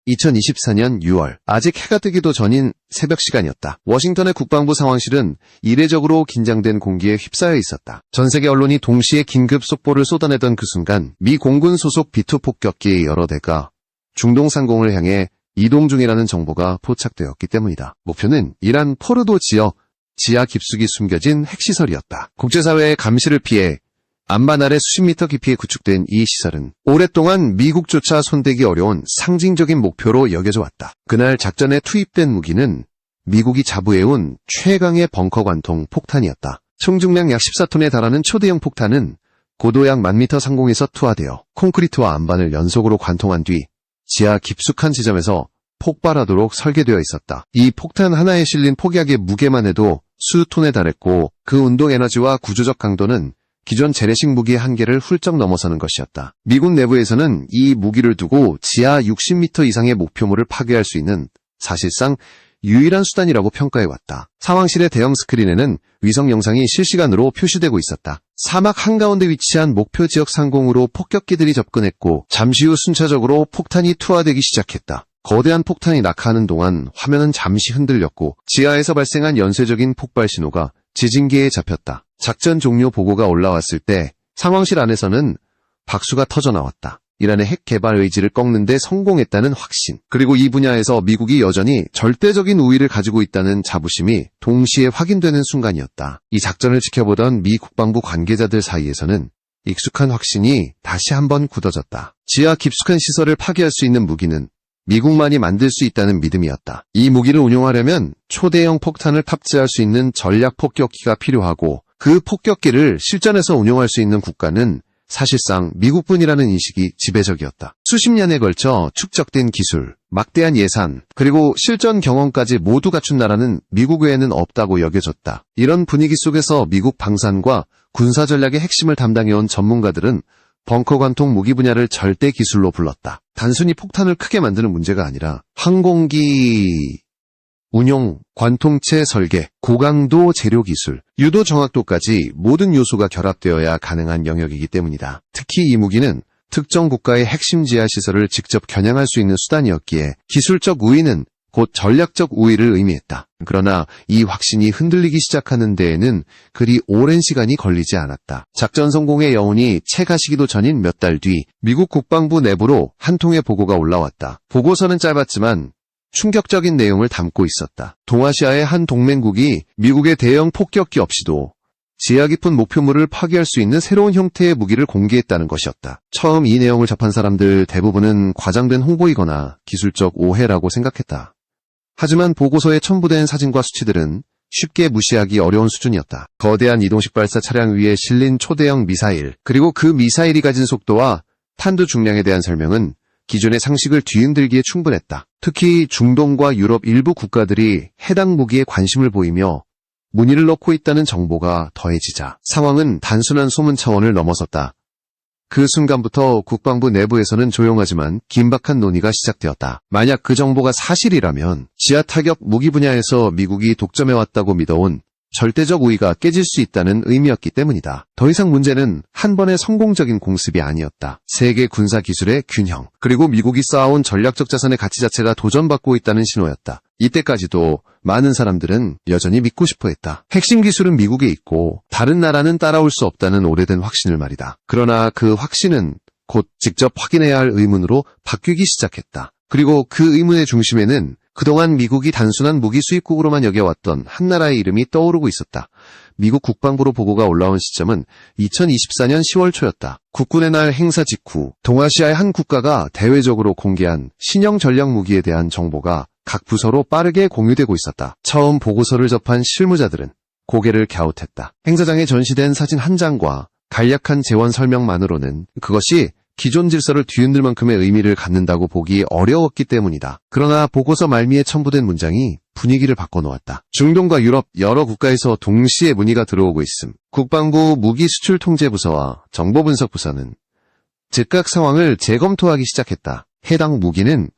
2024년 6월, 아직 해가 뜨기도 전인 새벽 시간이었다. 워싱턴의 국방부 상황실은 이례적으로 긴장된 공기에 휩싸여 있었다. 전 세계 언론이 동시에 긴급 속보를 쏟아내던 그 순간 미 공군 소속 B-2 폭격기 여러 대가 중동 상공을 향해 이동 중이라는 정보가 포착되었기 때문이다. 목표는 이란 포르도 지역 지하 깊숙이 숨겨진 핵시설이었다. 국제사회의 감시를 피해 안반 아래 수십 미터 깊이에 구축된 이 시설은 오랫동안 미국조차 손대기 어려운 상징적인 목표로 여겨져 왔다. 그날 작전에 투입된 무기는 미국이 자부해온 최강의 벙커 관통 폭탄이었다. 총중량 약 14톤에 달하는 초대형 폭탄은 고도 약 10,000m 상공에서 투하되어 콘크리트와 안반을 연속으로 관통한 뒤 지하 깊숙한 지점에서 폭발하도록 설계되어 있었다. 이 폭탄 하나에 실린 폭약의 무게만 해도 수톤에 달했고 그 운동 에너지와 구조적 강도는 기존 재래식 무기의 한계를 훌쩍 넘어서는 것이었다. 미군 내부에서는 이 무기를 두고 지하 60m 이상의 목표물을 파괴할 수 있는 사실상 유일한 수단이라고 평가해왔다. 상황실의 대형 스크린에는 위성 영상이 실시간으로 표시되고 있었다. 사막 한가운데 위치한 목표 지역 상공으로 폭격기들이 접근했고 잠시 후 순차적으로 폭탄이 투하되기 시작했다. 거대한 폭탄이 낙하하는 동안 화면은 잠시 흔들렸고 지하에서 발생한 연쇄적인 폭발 신호가 지진기에 잡혔다. 작전 종료 보고가 올라왔을 때 상황실 안에서는 박수가 터져나왔다. 이란의 핵 개발 의지를 꺾는 데 성공했다는 확신, 그리고 이 분야에서 미국이 여전히 절대적인 우위를 가지고 있다는 자부심이 동시에 확인되는 순간이었다. 이 작전을 지켜보던 미 국방부 관계자들 사이에서는 익숙한 확신이 다시 한번 굳어졌다. 지하 깊숙한 시설을 파괴할 수 있는 무기는 미국만이 만들 수 있다는 믿음이었다. 이 무기를 운용하려면 초대형 폭탄을 탑재할 수 있는 전략 폭격기가 필요하고 그 폭격기를 실전에서 운용할 수 있는 국가는 사실상 미국뿐이라는 인식이 지배적이었다. 수십 년에 걸쳐 축적된 기술, 막대한 예산, 그리고 실전 경험까지 모두 갖춘 나라는 미국 외에는 없다고 여겨졌다. 이런 분위기 속에서 미국 방산과 군사 전략의 핵심을 담당해온 전문가들은 벙커 관통 무기 분야를 절대 기술로 불렀다. 단순히 폭탄을 크게 만드는 문제가 아니라 항공기 운용, 관통체 설계, 고강도 재료 기술, 유도 정확도까지 모든 요소가 결합되어야 가능한 영역이기 때문이다. 특히 이 무기는 특정 국가의 핵심 지하 시설을 직접 겨냥할 수 있는 수단이었기에 기술적 우위는 곧 전략적 우위를 의미했다. 그러나 이 확신이 흔들리기 시작하는 데에는 그리 오랜 시간이 걸리지 않았다. 작전 성공의 여운이 채 가시기도 전인 몇 달 뒤 미국 국방부 내부로 한 통의 보고가 올라왔다. 보고서는 짧았지만 충격적인 내용을 담고 있었다. 동아시아의 한 동맹국이 미국의 대형 폭격기 없이도 지하 깊은 목표물을 파괴할 수 있는 새로운 형태의 무기를 공개했다는 것이었다. 처음 이 내용을 접한 사람들 대부분은 과장된 홍보이거나 기술적 오해라고 생각했다. 하지만 보고서에 첨부된 사진과 수치들은 쉽게 무시하기 어려운 수준이었다. 거대한 이동식 발사 차량 위에 실린 초대형 미사일, 그리고 그 미사일이 가진 속도와 탄두 중량에 대한 설명은 기존의 상식을 뒤흔들기에 충분했다. 특히 중동과 유럽 일부 국가들이 해당 무기에 관심을 보이며 문의를 넣고 있다는 정보가 더해지자 상황은 단순한 소문 차원을 넘어섰다. 그 순간부터 국방부 내부에서는 조용하지만 긴박한 논의가 시작되었다. 만약 그 정보가 사실이라면 지하 타격 무기 분야에서 미국이 독점해왔다고 믿어온 절대적 우위가 깨질 수 있다는 의미였기 때문이다. 더 이상 문제는 한 번의 성공적인 공습이 아니었다. 세계 군사 기술의 균형, 그리고 미국이 쌓아온 전략적 자산의 가치 자체가 도전받고 있다는 신호였다. 이때까지도 많은 사람들은 여전히 믿고 싶어 했다. 핵심 기술은 미국에 있고 다른 나라는 따라올 수 없다는 오래된 확신을 말이다. 그러나 그 확신은 곧 직접 확인해야 할 의문으로 바뀌기 시작했다. 그리고 그 의문의 중심에는 그동안 미국이 단순한 무기 수입국으로만 여겨왔던 한 나라의 이름이 떠오르고 있었다. 미국 국방부로 보고가 올라온 시점은 2024년 10월 초였다. 국군의 날 행사 직후 동아시아의 한 국가가 대외적으로 공개한 신형 전략 무기에 대한 정보가 각 부서로 빠르게 공유되고 있었다. 처음 보고서를 접한 실무자들은 고개를 갸웃했다. 행사장에 전시된 사진 한 장과 간략한 재원 설명만으로는 그것이 기존 질서를 뒤흔들 만큼의 의미를 갖는다고 보기 어려웠기 때문이다. 그러나 보고서 말미에 첨부된 문장이 분위기를 바꿔놓았다. 중동과 유럽 여러 국가에서 동시에 문의가 들어오고 있음. 국방부 무기수출통제부서와 정보분석부서는 즉각 상황을 재검토하기 시작했다. 해당 무기는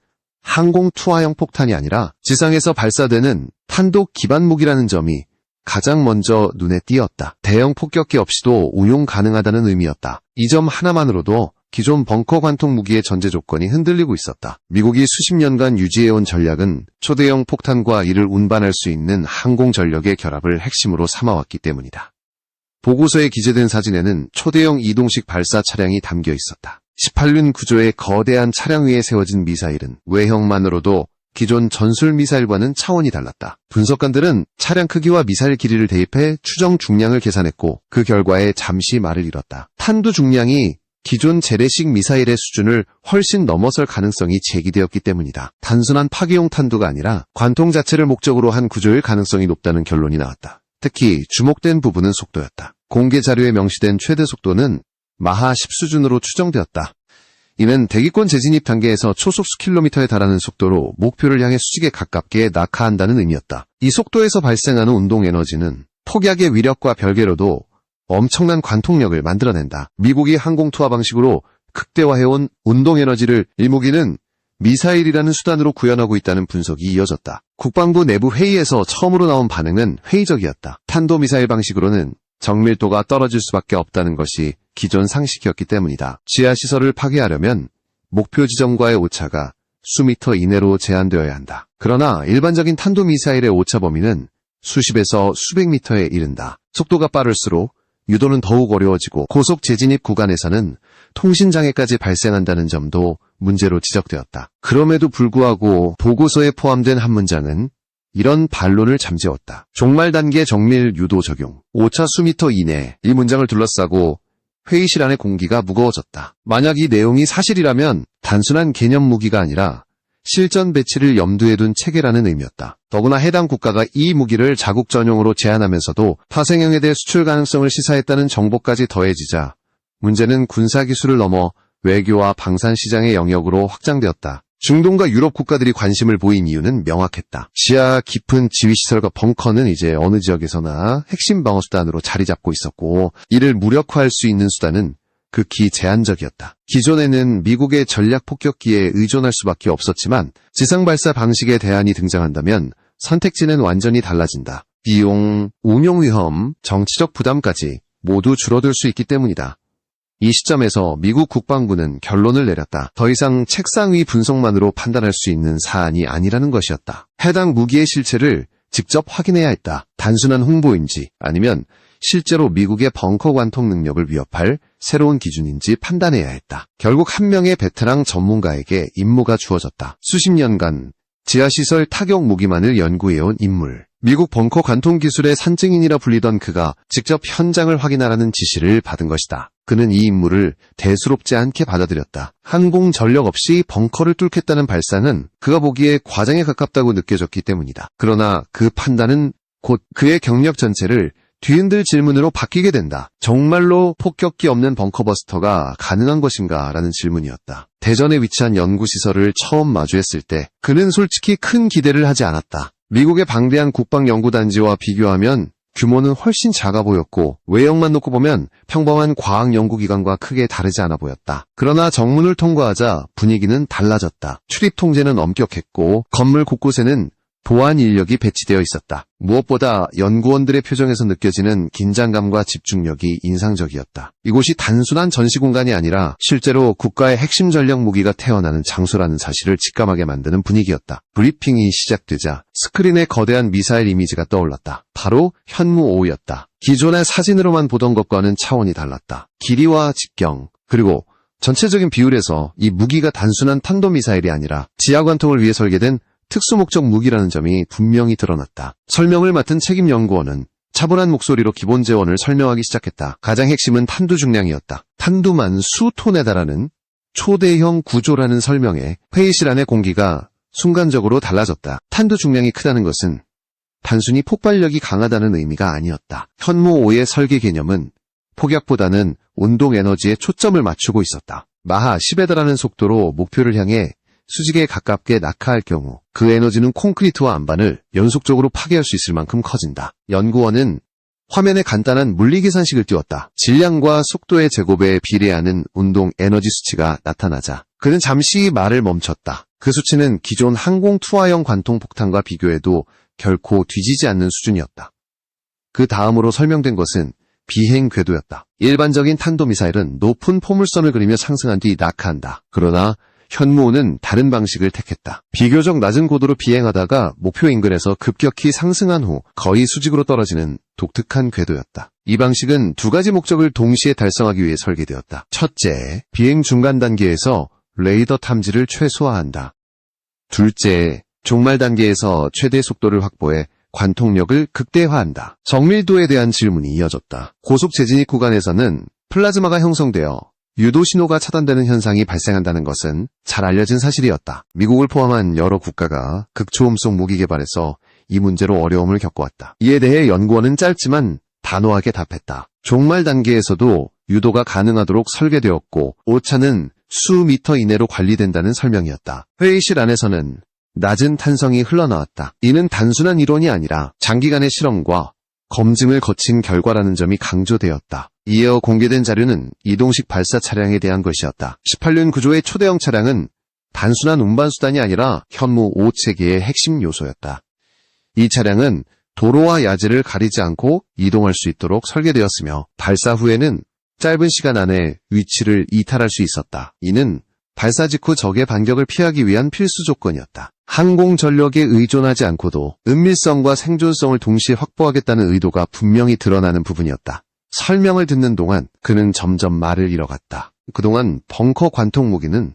항공 투하형 폭탄이 아니라 지상에서 발사되는 탄도 기반 무기라는 점이 가장 먼저 눈에 띄었다. 대형 폭격기 없이도 운용 가능하다는 의미였다. 이 점 하나만으로도 기존 벙커 관통 무기의 전제 조건이 흔들리고 있었다. 미국이 수십 년간 유지해온 전략은 초대형 폭탄과 이를 운반할 수 있는 항공 전력의 결합을 핵심으로 삼아왔기 때문이다. 보고서에 기재된 사진에는 초대형 이동식 발사 차량이 담겨 있었다. 18륜 구조의 거대한 차량 위에 세워진 미사일은 외형만으로도 기존 전술 미사일과는 차원이 달랐다. 분석관들은 차량 크기와 미사일 길이를 대입해 추정 중량을 계산했고 그 결과에 잠시 말을 잃었다. 탄두 중량이 기존 재래식 미사일의 수준을 훨씬 넘어설 가능성이 제기되었기 때문이다. 단순한 파괴용 탄두가 아니라 관통 자체를 목적으로 한 구조일 가능성이 높다는 결론이 나왔다. 특히 주목된 부분은 속도였다. 공개 자료에 명시된 최대 속도는 마하 10 수준으로 추정되었다. 이는 대기권 재진입 단계에서 초속 수킬로미터에 달하는 속도로 목표를 향해 수직에 가깝게 낙하한다는 의미였다. 이 속도에서 발생하는 운동 에너지는 폭약의 위력과 별개로도 엄청난 관통력을 만들어낸다. 미국이 항공 투하 방식으로 극대화해온 운동 에너지를 일무기는 미사일이라는 수단으로 구현하고 있다는 분석이 이어졌다. 국방부 내부 회의에서 처음으로 나온 반응은 회의적이었다. 탄도미사일 방식으로는 정밀도가 떨어질 수밖에 없다는 것이 기존 상식이었기 때문이다. 지하시설을 파괴하려면 목표 지점과의 오차가 수미터 이내로 제한되어야 한다. 그러나 일반적인 탄도미사일의 오차 범위는 수십에서 수백 미터에 이른다. 속도가 빠를수록 유도는 더욱 어려워지고 고속 재진입 구간에서는 통신장애까지 발생한다는 점도 문제로 지적되었다. 그럼에도 불구하고 보고서에 포함된 한 문장은 이런 반론을 잠재웠다. 종말 단계 정밀 유도 적용. 오차 수미터 이내. 이 문장을 둘러싸고 회의실 안의 공기가 무거워졌다. 만약 이 내용이 사실이라면 단순한 개념 무기가 아니라 실전 배치를 염두에 둔 체계라는 의미였다. 더구나 해당 국가가 이 무기를 자국 전용으로 제한하면서도 파생형에 대해 수출 가능성을 시사했다는 정보까지 더해지자 문제는 군사기술을 넘어 외교와 방산시장의 영역으로 확장되었다. 중동과 유럽 국가들이 관심을 보인 이유는 명확했다. 지하 깊은 지휘시설과 벙커는 이제 어느 지역에서나 핵심 방어수단으로 자리 잡고 있었고 이를 무력화할 수 있는 수단은 극히 제한적이었다. 기존에는 미국의 전략 폭격기에 의존할 수밖에 없었지만 지상발사 방식의 대안이 등장한다면 선택지는 완전히 달라진다. 비용, 운용 위험, 정치적 부담까지 모두 줄어들 수 있기 때문이다. 이 시점에서 미국 국방부는 결론을 내렸다. 더 이상 책상 위 분석만으로 판단할 수 있는 사안이 아니라는 것이었다. 해당 무기의 실체를 직접 확인해야 했다. 단순한 홍보인지 아니면 실제로 미국의 벙커 관통 능력을 위협할 새로운 기준인지 판단해야 했다. 결국 한 명의 베테랑 전문가에게 임무가 주어졌다. 수십 년간 지하시설 타격 무기만을 연구해온 인물. 미국 벙커 관통 기술의 산증인이라 불리던 그가 직접 현장을 확인하라는 지시를 받은 것이다. 그는 이 임무를 대수롭지 않게 받아들였다. 항공 전력 없이 벙커를 뚫겠다는 발상은 그가 보기에 과장에 가깝다고 느껴졌기 때문이다. 그러나 그 판단은 곧 그의 경력 전체를 뒤흔들 질문으로 바뀌게 된다. 정말로 폭격기 없는 벙커버스터가 가능한 것인가? 라는 질문이었다. 대전에 위치한 연구시설을 처음 마주했을 때 그는 솔직히 큰 기대를 하지 않았다. 미국의 방대한 국방연구단지와 비교하면 규모는 훨씬 작아 보였고 외형만 놓고 보면 평범한 과학연구기관과 크게 다르지 않아 보였다. 그러나 정문을 통과하자 분위기는 달라졌다. 출입 통제는 엄격했고 건물 곳곳에는 보안 인력이 배치되어 있었다. 무엇보다 연구원들의 표정에서 느껴지는 긴장감과 집중력이 인상적이었다. 이곳이 단순한 전시 공간이 아니라 실제로 국가의 핵심 전략 무기가 태어나는 장소라는 사실을 직감하게 만드는 분위기였다. 브리핑이 시작되자 스크린에 거대한 미사일 이미지가 떠올랐다. 바로 현무5였다. 기존의 사진으로만 보던 것과는 차원이 달랐다. 길이와 직경, 그리고 전체적인 비율에서 이 무기가 단순한 탄도미사일이 아니라 지하관통을 위해 설계된 특수목적 무기라는 점이 분명히 드러났다. 설명을 맡은 책임연구원은 차분한 목소리로 기본 재원을 설명하기 시작했다. 가장 핵심은 탄두 중량이었다. 탄두만 수톤에 달하는 초대형 구조라는 설명에 회의실 안의 공기가 순간적으로 달라졌다. 탄두 중량이 크다는 것은 단순히 폭발력이 강하다는 의미가 아니었다. 현무5의 설계 개념은 폭약보다는 운동 에너지에 초점을 맞추고 있었다. 마하 10에 달하는 속도로 목표를 향해 수직에 가깝게 낙하할 경우 그 에너지는 콘크리트와 안반을 연속적으로 파괴할 수 있을 만큼 커진다. 연구원은 화면에 간단한 물리계산식을 띄웠다. 질량과 속도의 제곱에 비례하는 운동 에너지 수치가 나타나자 그는 잠시 말을 멈췄다. 그 수치는 기존 항공 투하형 관통 폭탄과 비교해도 결코 뒤지지 않는 수준이었다. 그 다음으로 설명된 것은 비행 궤도였다. 일반적인 탄도미사일은 높은 포물선을 그리며 상승한 뒤 낙하한다. 그러나 현무호는 다른 방식을 택했다. 비교적 낮은 고도로 비행하다가 목표 인근에서 급격히 상승한 후 거의 수직으로 떨어지는 독특한 궤도였다. 이 방식은 두 가지 목적을 동시에 달성하기 위해 설계되었다. 첫째, 비행 중간 단계에서 레이더 탐지를 최소화한다. 둘째, 종말 단계에서 최대 속도를 확보해 관통력을 극대화한다. 정밀도에 대한 질문이 이어졌다. 고속 재진입 구간에서는 플라즈마가 형성되어 유도 신호가 차단되는 현상이 발생한다는 것은 잘 알려진 사실이었다. 미국을 포함한 여러 국가가 극초음속 무기 개발에서 이 문제로 어려움을 겪어왔다. 이에 대해 연구원은 짧지만 단호하게 답했다. 종말 단계에서도 유도가 가능하도록 설계되었고 오차는 수미터 이내로 관리된다는 설명이었다. 회의실 안에서는 낮은 탄성이 흘러나왔다. 이는 단순한 이론이 아니라 장기간의 실험과 검증을 거친 결과라는 점이 강조되었다. 이어 공개된 자료는 이동식 발사 차량에 대한 것이었다. 18륜 구조의 초대형 차량은 단순한 운반수단이 아니라 현무 5체계의 핵심 요소였다. 이 차량은 도로와 야지를 가리지 않고 이동할 수 있도록 설계되었으며 발사 후에는 짧은 시간 안에 위치를 이탈할 수 있었다. 이는 발사 직후 적의 반격을 피하기 위한 필수 조건이었다. 항공 전력에 의존하지 않고도 은밀성과 생존성을 동시에 확보하겠다는 의도가 분명히 드러나는 부분이었다. 설명을 듣는 동안 그는 점점 말을 잃어갔다. 그동안 벙커 관통 무기는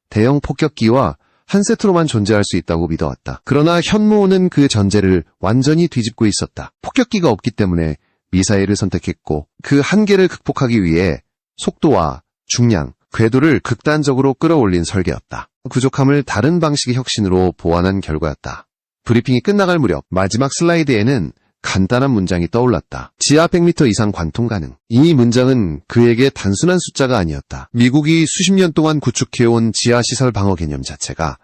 대형 폭격기와 한 세트로만 존재할 수 있다고 믿어왔다. 그러나 현무호는 그 전제를 완전히 뒤집고 있었다. 폭격기가 없기 때문에 미사일을 선택했고 그 한계를 극복하기 위해 속도와 중량, 궤도를 극단적으로 끌어올린 설계였다. 부족함을 다른 방식의 혁신으로 보완한 결과였다. 브리핑이 끝나갈 무렵 마지막 슬라이드에는 간단한 문장이 떠올랐다. 지하 100m 이상 관통 가능. 이 문장은 그에게 단순한 숫자가 아니었다. 미국이 수십 년 동안 구축해온 지하시설 방어 개념 자체가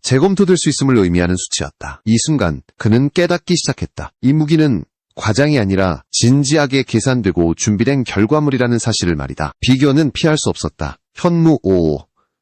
재검토될 수 있음을 의미하는 수치였다. 이 순간 그는 깨닫기 시작했다. 이 무기는 과장이 아니라 진지하게 계산되고 준비된 결과물이라는 사실을 말이다. 비교는 피할 수 없었다. 현무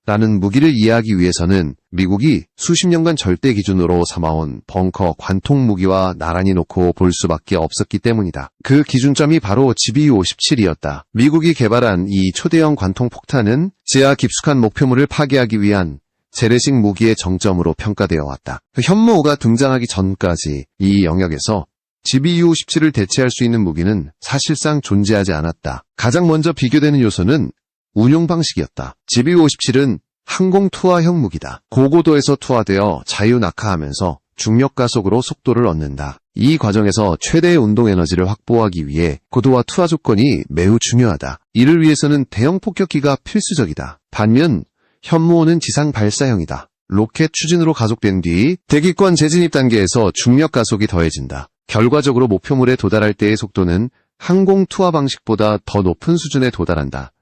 5라는 무기를 이해하기 위해서는 미국이 수십 년간 절대 기준으로 삼아온 벙커 관통 무기와 나란히 놓고 볼 수밖에 없었기 때문이다. 그 기준점이 바로 GBU-57이었다. 미국이 개발한 이 초대형 관통 폭탄은 지하 깊숙한 목표물을 파괴하기 위한 재래식 무기의 정점으로 평가되어 왔다. 현무 5가 등장하기 전까지 이 영역에서 GBU-57을 대체할 수 있는 무기는 사실상 존재하지 않았다. 가장 먼저 비교되는 요소는 운용 방식이었다. GBU-57은 항공 투하형 무기다. 고고도에서 투하되어 자유 낙하하면서 중력 가속으로 속도를 얻는다. 이 과정에서 최대의 운동 에너지를 확보하기 위해 고도와 투하 조건이 매우 중요하다. 이를 위해서는 대형 폭격기가 필수적이다. 반면 현무호는 지상 발사형이다. 로켓 추진으로 가속된 뒤 대기권 재진입 단계에서 중력 가속이 더해진다. 결과적으로 목표물에 도달할 때의 속도는 항공 투하 방식보다 더 높은 수준에 도달한다.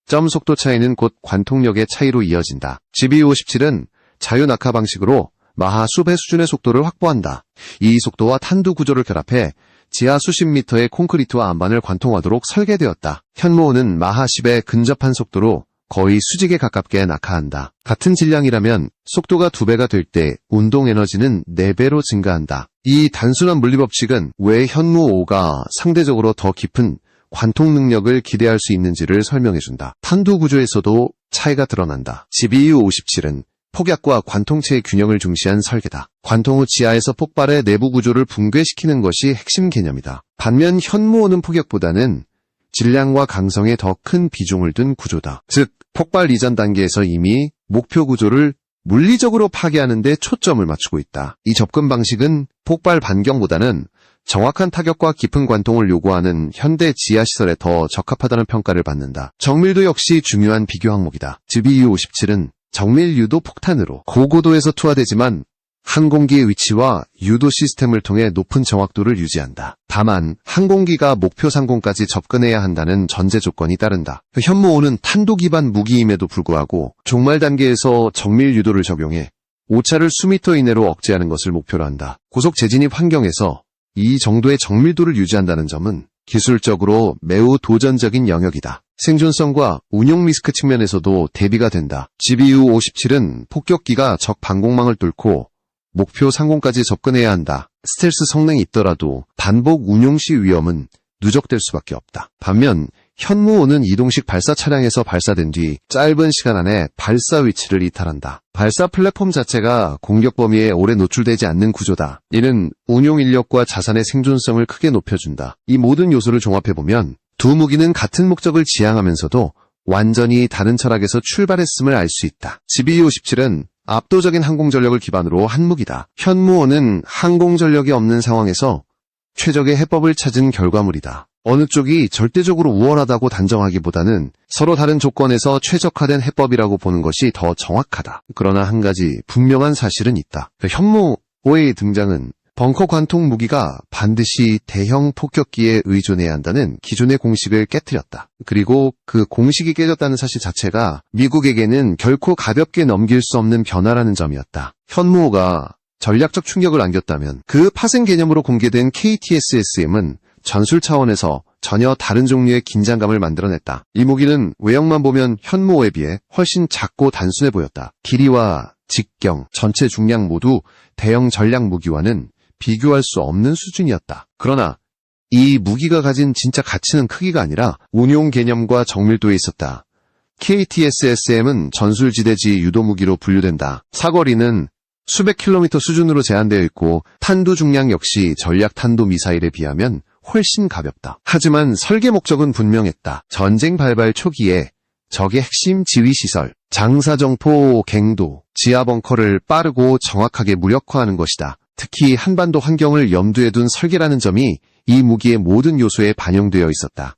점 속도 차이는 곧 관통력의 차이로 이어진다. GBU-57은 자유 낙하 방식으로 마하 수배 수준의 속도를 확보한다. 이 속도와 탄두 구조를 결합해 지하 수십 미터의 콘크리트와 안반을 관통하도록 설계되었다. 현무호는 마하 10에 근접한 속도로 거의 수직에 가깝게 낙하한다. 같은 질량이라면 속도가 2배가 될 때 운동 에너지는 4배로 증가한다. 이 단순한 물리법칙은 왜 현무 5가 상대적으로 더 깊은 관통 능력을 기대할 수 있는지를 설명해준다. 탄두 구조에서도 차이가 드러난다. GBU-57은 폭약과 관통체의 균형을 중시한 설계다. 관통 후 지하에서 폭발의 내부 구조를 붕괴시키는 것이 핵심 개념이다. 반면 현무호는 폭약보다는 질량과 강성에 더 큰 비중을 둔 구조다. 즉, 폭발 이전 단계에서 이미 목표 구조를 물리적으로 파괴하는 데 초점을 맞추고 있다. 이 접근 방식은 폭발 반경보다는 정확한 타격과 깊은 관통을 요구하는 현대 지하시설에 더 적합하다는 평가를 받는다. 정밀도 역시 중요한 비교 항목이다. GBU-57은 정밀 유도 폭탄으로 고고도에서 투하되지만 항공기의 위치와 유도 시스템을 통해 높은 정확도를 유지한다. 다만 항공기가 목표 상공까지 접근해야 한다는 전제 조건이 따른다. 현무5는 탄도 기반 무기임에도 불구하고 종말 단계에서 정밀 유도를 적용해 오차를 수미터 이내로 억제하는 것을 목표로 한다. 고속 재진입 환경에서 이 정도의 정밀도를 유지한다는 점은 기술적으로 매우 도전적인 영역이다. 생존성과 운용 리스크 측면에서도 대비가 된다. GBU-57은 폭격기가 적 방공망을 뚫고 목표 상공까지 접근해야 한다. 스텔스 성능이 있더라도 반복 운용 시 위험은 누적될 수밖에 없다. 반면 현무5는 이동식 발사 차량에서 발사된 뒤 짧은 시간 안에 발사 위치를 이탈한다. 발사 플랫폼 자체가 공격 범위에 오래 노출되지 않는 구조다. 이는 운용 인력과 자산의 생존성을 크게 높여준다. 이 모든 요소를 종합해보면 두 무기는 같은 목적을 지향하면서도 완전히 다른 철학에서 출발했음을 알 수 있다. GBU-57은 압도적인 항공전력을 기반으로 한 무기다. 현무5는 항공전력이 없는 상황에서 최적의 해법을 찾은 결과물이다. 어느 쪽이 절대적으로 우월하다고 단정하기보다는 서로 다른 조건에서 최적화된 해법이라고 보는 것이 더 정확하다. 그러나 한 가지 분명한 사실은 있다. 현무5의 등장은 벙커 관통 무기가 반드시 대형 폭격기에 의존해야 한다는 기존의 공식을 깨뜨렸다. 그리고 그 공식이 깨졌다는 사실 자체가 미국에게는 결코 가볍게 넘길 수 없는 변화라는 점이었다. 현무5가 전략적 충격을 안겼다면 그 파생 개념으로 공개된 KTSSM은 전술 차원에서 전혀 다른 종류의 긴장감을 만들어냈다. 이 무기는 외형만 보면 현무5에 비해 훨씬 작고 단순해 보였다. 길이와 직경, 전체 중량 모두 대형 전략 무기와는 비교할 수 없는 수준이었다. 그러나 이 무기가 가진 진짜 가치는 크기가 아니라 운용 개념과 정밀도에 있었다. KTSSM은 전술지대지 유도무기로 분류된다. 사거리는 수백 킬로미터 수준으로 제한되어 있고 탄두 중량 역시 전략 탄도 미사일에 비하면 훨씬 가볍다. 하지만 설계 목적은 분명했다. 전쟁 발발 초기에 적의 핵심 지휘시설, 장사정포, 갱도, 지하 벙커를 빠르고 정확하게 무력화하는 것이다. 특히 한반도 환경을 염두에 둔 설계라는 점이 이 무기의 모든 요소에 반영되어 있었다.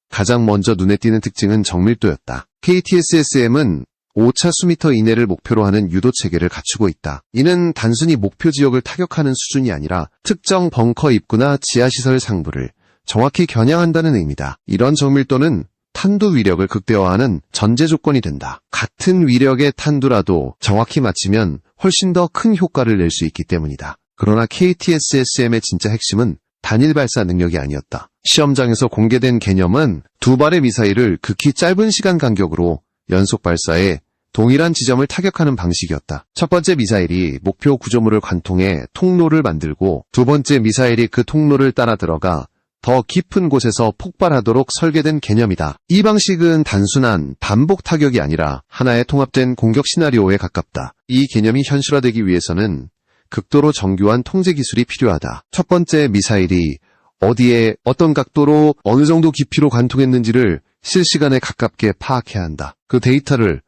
가장 먼저 눈에 띄는 특징은 정밀도였다. KTSSM은 5차 수미터 이내를 목표로 하는 유도 체계를 갖추고 있다. 이는 단순히 목표 지역을 타격하는 수준이 아니라 특정 벙커 입구나 지하시설 상부를 정확히 겨냥한다는 의미다. 이런 정밀도는 탄두 위력을 극대화하는 전제 조건이 된다. 같은 위력의 탄두라도 정확히 맞추면 훨씬 더 큰 효과를 낼 수 있기 때문이다. 그러나 KTSSM의 진짜 핵심은 단일 발사 능력이 아니었다. 시험장에서 공개된 개념은 두 발의 미사일을 극히 짧은 시간 간격으로 연속 발사해 동일한 지점을 타격하는 방식이었다. 첫 번째 미사일이 목표 구조물을 관통해 통로를 만들고 두 번째 미사일이 그 통로를 따라 들어가 더 깊은 곳에서 폭발하도록 설계된 개념이다. 이 방식은 단순한 반복 타격이 아니라 하나의 통합된 공격 시나리오에 가깝다. 이 개념이 현실화되기 위해서는 극도로 정교한 통제 기술이 필요하다. 첫 번째 미사일이 어디에 어떤 각도로 어느 정도 깊이로 관통했는지를 실시간에 가깝게 파악해야 한다. 그 데이터를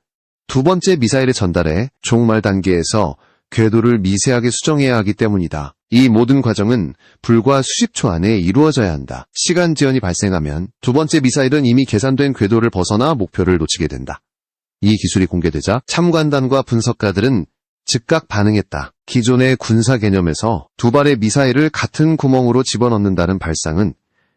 두 번째 미사일에 전달해 종말 단계에서 궤도를 미세하게 수정해야 하기 때문이다. 이 모든 과정은 불과 수십 초 안에 이루어져야 한다. 시간 지연이 발생하면 두 번째 미사일은 이미 계산된 궤도를 벗어나 목표를 놓치게 된다. 이 기술이 공개되자 참관단과 분석가들은 즉각 반응했다. 기존의 군사 개념에서 두 발의 미사일을 같은 구멍으로 집어넣는다는 발상은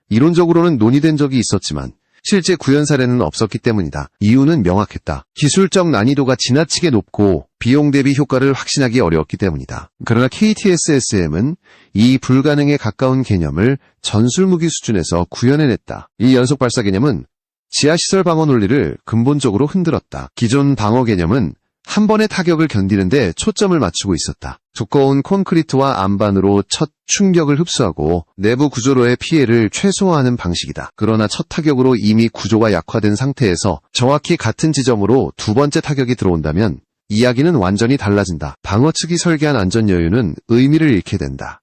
이론적으로는 논의된 적이 있었지만 실제 구현 사례는 없었기 때문이다. 이유는 명확했다. 기술적 난이도가 지나치게 높고 비용 대비 효과를 확신하기 어려웠기 때문이다. 그러나 KTSSM은 이 불가능에 가까운 개념을 전술무기 수준에서 구현해냈다. 이 연속 발사 개념은 지하시설 방어 논리를 근본적으로 흔들었다. 기존 방어 개념은 한 번의 타격을 견디는데 초점을 맞추고 있었다. 두꺼운 콘크리트와 안반으로 첫 충격을 흡수하고 내부 구조로의 피해를 최소화하는 방식이다. 그러나 첫 타격으로 이미 구조가 약화된 상태에서 정확히 같은 지점으로 두 번째 타격이 들어온다면 이야기는 완전히 달라진다. 방어 측이 설계한 안전 여유는 의미를 잃게 된다.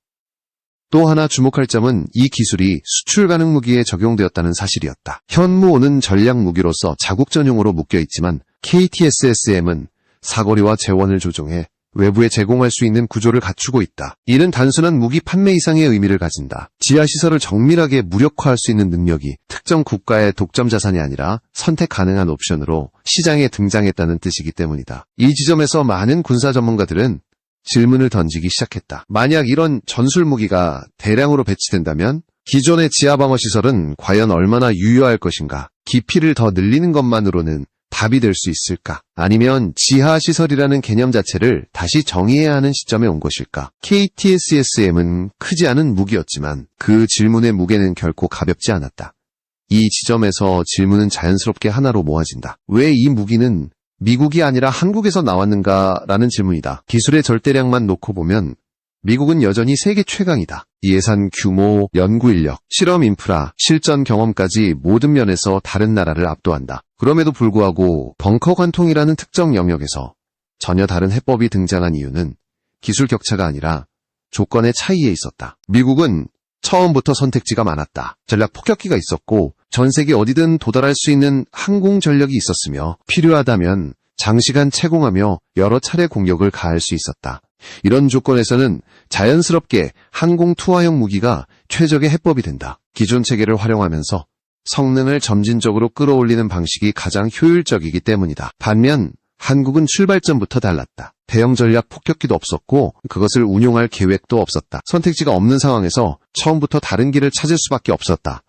또 하나 주목할 점은 이 기술이 수출 가능 무기에 적용되었다는 사실이었다. 현무5는 전략 무기로서 자국 전용으로 묶여있지만 KTSSM은 사거리와 재원을 조정해 외부에 제공할 수 있는 구조를 갖추고 있다. 이는 단순한 무기 판매 이상의 의미를 가진다. 지하시설을 정밀하게 무력화할 수 있는 능력이 특정 국가의 독점 자산이 아니라 선택 가능한 옵션으로 시장에 등장했다는 뜻이기 때문이다. 이 지점에서 많은 군사 전문가들은 질문을 던지기 시작했다. 만약 이런 전술 무기가 대량으로 배치된다면 기존의 지하방어 시설은 과연 얼마나 유효할 것인가? 깊이를 더 늘리는 것만으로는 답이 될 수 있을까? 아니면 지하시설이라는 개념 자체를 다시 정의해야 하는 시점에 온 것일까? KTSSM은 크지 않은 무기였지만 그 질문의 무게는 결코 가볍지 않았다. 이 지점에서 질문은 자연스럽게 하나로 모아진다. 왜 이 무기는 미국이 아니라 한국에서 나왔는가라는 질문이다. 기술의 절대량만 놓고 보면 미국은 여전히 세계 최강이다. 예산 규모, 연구 인력, 실험 인프라, 실전 경험까지 모든 면에서 다른 나라를 압도한다. 그럼에도 불구하고 벙커 관통이라는 특정 영역에서 전혀 다른 해법이 등장한 이유는 기술 격차가 아니라 조건의 차이에 있었다. 미국은 처음부터 선택지가 많았다. 전략 폭격기가 있었고 전 세계 어디든 도달할 수 있는 항공 전력이 있었으며 필요하다면 장시간 채공하며 여러 차례 공격을 가할 수 있었다. 이런 조건에서는 자연스럽게 항공 투하형 무기가 최적의 해법이 된다. 기존 체계를 활용하면서 성능을 점진적으로 끌어올리는 방식이 가장 효율적이기 때문이다. 반면 한국은 출발점부터 달랐다. 대형 전략 폭격기도 없었고 그것을 운용할 계획도 없었다. 선택지가 없는 상황에서 처음부터 다른 길을 찾을 수밖에 없었다.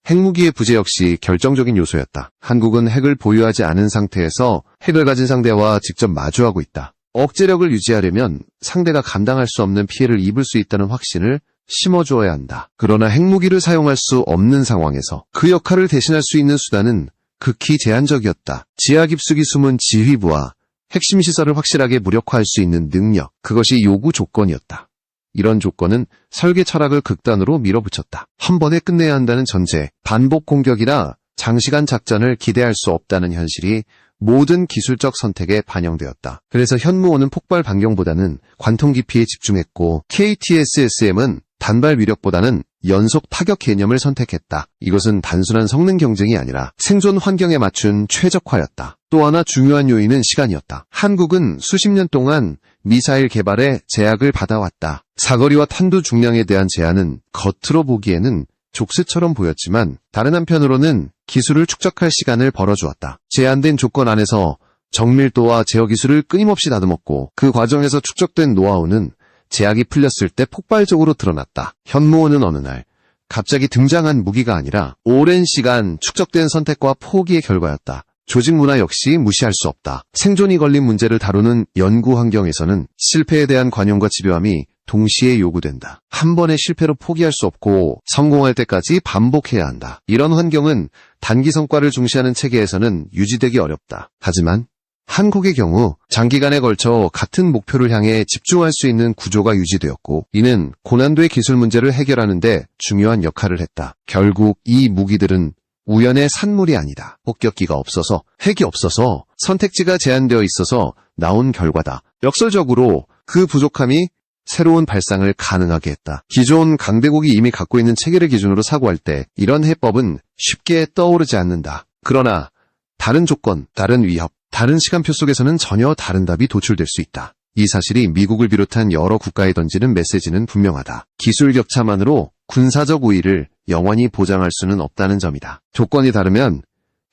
핵무기의 부재 역시 결정적인 요소였다. 한국은 핵을 보유하지 않은 상태에서 핵을 가진 상대와 직접 마주하고 있다. 억제력을 유지하려면 상대가 감당할 수 없는 피해를 입을 수 있다는 확신을 심어주어야 한다. 그러나 핵무기를 사용할 수 없는 상황에서 그 역할을 대신할 수 있는 수단은 극히 제한적이었다. 지하 깊숙이 숨은 지휘부와 핵심 시설을 확실하게 무력화할 수 있는 능력, 그것이 요구 조건이었다. 이런 조건은 설계 철학을 극단으로 밀어붙였다. 한 번에 끝내야 한다는 전제, 반복 공격이라 장시간 작전을 기대할 수 없다는 현실이 모든 기술적 선택에 반영되었다. 그래서 현무원은 폭발 반경보다는 관통 깊이에 집중했고 KTSSM은 단발 위력보다는 연속 타격 개념을 선택했다. 이것은 단순한 성능 경쟁이 아니라 생존 환경에 맞춘 최적화였다. 또 하나 중요한 요인은 시간이었다. 한국은 수십 년 동안 미사일 개발에 제약을 받아왔다. 사거리와 탄두 중량에 대한 제한은 겉으로 보기에는 족쇄처럼 보였지만 다른 한편으로는 기술을 축적할 시간을 벌어주었다. 제한된 조건 안에서 정밀도와 제어 기술을 끊임없이 다듬었고 그 과정에서 축적된 노하우는 제약이 풀렸을 때 폭발적으로 드러났다. 현무원은 어느 날 갑자기 등장한 무기가 아니라 오랜 시간 축적된 선택과 포기의 결과였다. 조직 문화 역시 무시할 수 없다. 생존이 걸린 문제를 다루는 연구 환경에서는 실패에 대한 관용과 집요함이 동시에 요구된다. 한 번의 실패로 포기할 수 없고 성공할 때까지 반복해야 한다. 이런 환경은 단기 성과를 중시하는 체계에서는 유지되기 어렵다. 하지만 한국의 경우 장기간에 걸쳐 같은 목표를 향해 집중할 수 있는 구조가 유지되었고 이는 고난도의 기술 문제를 해결하는 데 중요한 역할을 했다. 결국 이 무기들은 우연의 산물이 아니다. 폭격기가 없어서, 핵이 없어서, 선택지가 제한되어 있어서 나온 결과다. 역설적으로 그 부족함이 새로운 발상을 가능하게 했다. 기존 강대국이 이미 갖고 있는 체계를 기준으로 사고할 때 이런 해법은 쉽게 떠오르지 않는다. 그러나 다른 조건, 다른 위협, 다른 시간표 속에서는 전혀 다른 답이 도출될 수 있다. 이 사실이 미국을 비롯한 여러 국가에 던지는 메시지는 분명하다. 기술 격차만으로 군사적 우위를 영원히 보장할 수는 없다는 점이다. 조건이 다르면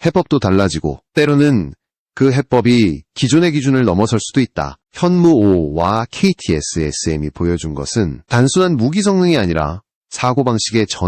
해법도 달라지고 때로는 그 해법이 기존의 기준을 넘어설 수도 있다. 현무5와 KTSSM이 보여준 것은 단순한 무기 성능이 아니라 사고방식의 전환